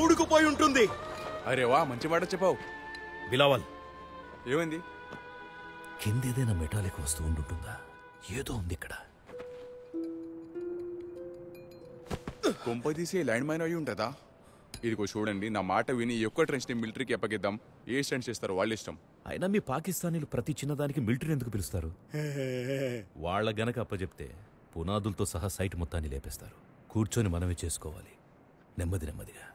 ఊడుకుపోయి ఉంటుంది. అరే వా, మంచి మాట చెప్పావు. బిలావల్, ఏమైంది? కిందేదైనా మెటాలిక్ వస్తువు ఉంటుందా? ఏదో ఉంది ఇక్కడ. కొంప తీసి ల్యాండ్ మైన్ అయి ఉంటుందా? ఇదిగో చూడండి, నా మాట విని ఎక్కువ ట్రెంచ్ని మిలిటరీకి అప్పగిద్దాం. ఏ స్టెంట్ చేస్తారో వాళ్ళ ఇష్టం. అయినా మీ పాకిస్తానీలు ప్రతి చిన్నదానికి మిలిటరీ ఎందుకు పిలుస్తారు? వాళ్ళ గనక అప్పచెప్తే పునాదులతో సహా సైట్ మొత్తాన్ని లేపేస్తారు. కూర్చొని మనమే చేసుకోవాలి, నెమ్మదిగా.